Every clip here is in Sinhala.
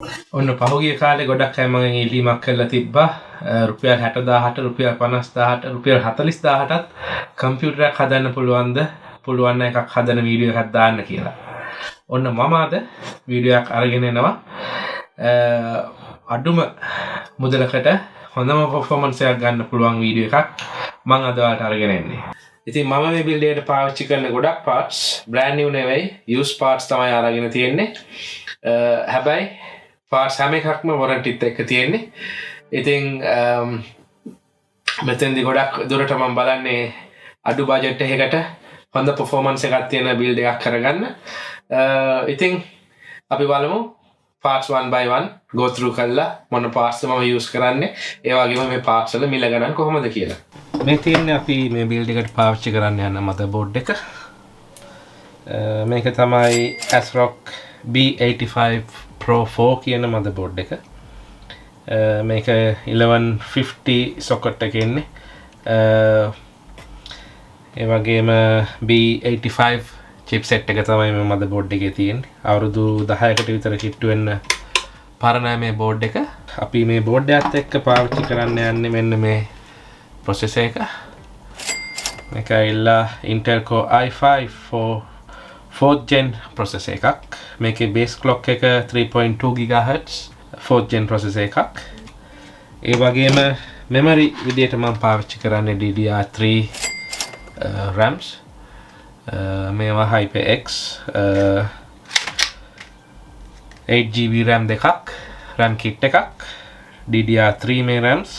ඔන්න පහුගිය කාලේ ගොඩක් අය මගෙන් ඉල්ලීමක් කරලා තිබ්බා රුපියල් 60000ට රුපියල් 50000ට රුපියල් 40000ටත් කම්පියුටරයක් හදන්න පුළුවන් නම් එකක් හදන වීඩියෝ එකක් දාන්න කියලා. ඔන්න මම අද වීඩියෝ එකක් අරගෙන එනවා අඩුම මුදලකට හොඳම පර්ෆෝමන්ස් එකක් ගන්න පුළුවන් වීඩියෝ එකක් මම අද ඔයාලට අරගෙන එන්නේ. ඉතින් මම මේ බිල්ඩ් එකට පාවිච්චි කරන ගොඩක් parts brand new නෙවෙයි used parts තමයි අරගෙන තියෙන්නේ. හැබැයි parts හැම එකක්ම warranty එකක් තියෙන්නේ. ඉතින් මෙතෙන්දි ගොඩක් දුරට මම බලන්නේ අඩු බජට් එකකට හොඳ performance එකක් තියෙන බිල්ඩ් එකක් කරගන්න. ඉතින් අපි බලමු parts one by one go through කරලා මොන parts මම use කරන්නේ ඒ වගේම මේ parts වල මිල ගණන් කොහොමද කියලා. මේ තියෙන්නේ අපි මේ බිල්ඩ් එකට පාවිච්චි කරන්න යන motherboard එක. මේක තමයි ASRock B85 Pro 4 කියන motherboard එක. මේක 1150 socket එකේ ඉන්නේ. ඒ වගේම B85 chipset එක තමයි මේ motherboard එකේ තියෙන්නේ. අවුරුදු 10කට විතර කිට්ටු වෙන්න පරණ මේ board එක. අපි මේ board එකත් එක්ක පාවිච්චි කරන්න යන්නේ මෙන්න මේ processor එක. මේක Intel Core i5 4th gen processor එකක්. මේකේ base clock එක 3.2 GHz 4th gen processor එකක්. ඒ වගේම memory විදියට මම පාවිච්චි කරන්නේ DDR3 RAMs. මේවා HyperX 8GB RAM දෙකක් RAM kit එකක් DDR3 මේ RAMs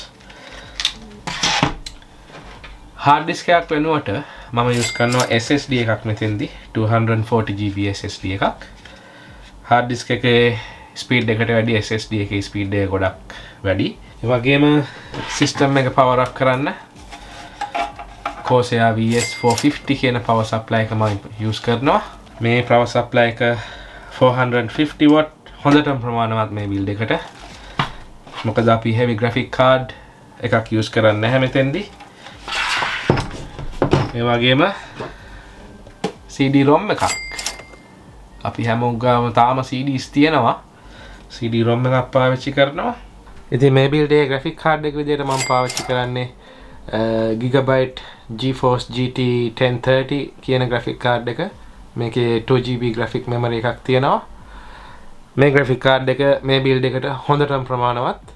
hard disk එකක් වෙනුවට මම use කරනවා SSD එකක් මෙතෙන්දී 240GB SSD එකක් hard disk එකේ speed එකට වැඩි SSD එකේ speed එක ගොඩක් වැඩි ඒ වගේම system එක power up කරන්න Corsair VS450 කියන power supply එක මම use කරනවා මේ power supply එක 450 watt හොඳටම ප්‍රමාණවත් මේ build එකට මොකද අපි heavy graphic card එකක් use කරන්නේ නැහැ මෙතෙන්දී මේ වගේම CD-ROM එකක් අපි හැමෝගම තාම CDs තියෙනවා CD-ROM එකක් පාවිච්චි කරනවා ඉතින් මේ build එකේ graphic card එක විදිහට මම පාවිච්චි කරන්නේ Gigabyte GeForce GT 1030 කියන graphic card එක මේකේ 2GB graphic memory එකක් තියෙනවා මේ graphic card එක මේ build එකට හොඳටම ප්‍රමාණවත්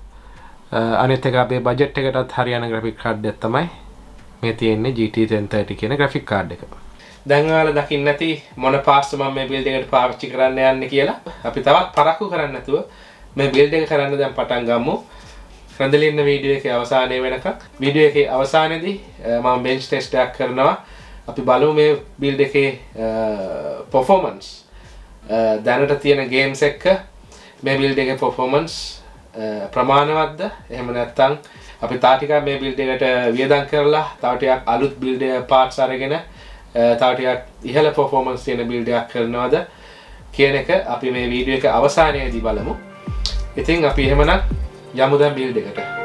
අනිත් එක අපේ budget එකටත් හරියන graphic card එකක් තමයි මේ තියෙන්නේ GT 1030 කියන graphic card එක. දැන් ඔයාලා දකින්න ඇති මොන parts මම මේ build එකට පාවිච්චි කරන්න යන්නේ කියලා. අපි තවත් පරක්කු කරන්න නැතුව මේ build එක කරන්න දැන් පටන් ගමු. රැඳෙලින්න වීඩියෝ එකේ අවසානයේ වෙනකන්. වීඩියෝ එකේ අවසානයේදී මම bench test එකක් කරනවා. අපි බලමු මේ build එකේ performance දැනට තියෙන games එක්ක මේ build එකේ performance ප්‍රමාණවත්ද? එහෙම නැත්නම් අපි තා ටිකක් මේ build එකට වියදම් කරලා තව ටිකක් අලුත් build parts අරගෙන තව ටිකක් ඉහළ performance තියෙන build එකක් කරනවද කියන එක අපි මේ වීඩියෝ එක අවසානයේදී බලමු. ඉතින් අපි එහෙමනම් යමු දැන් build එකට.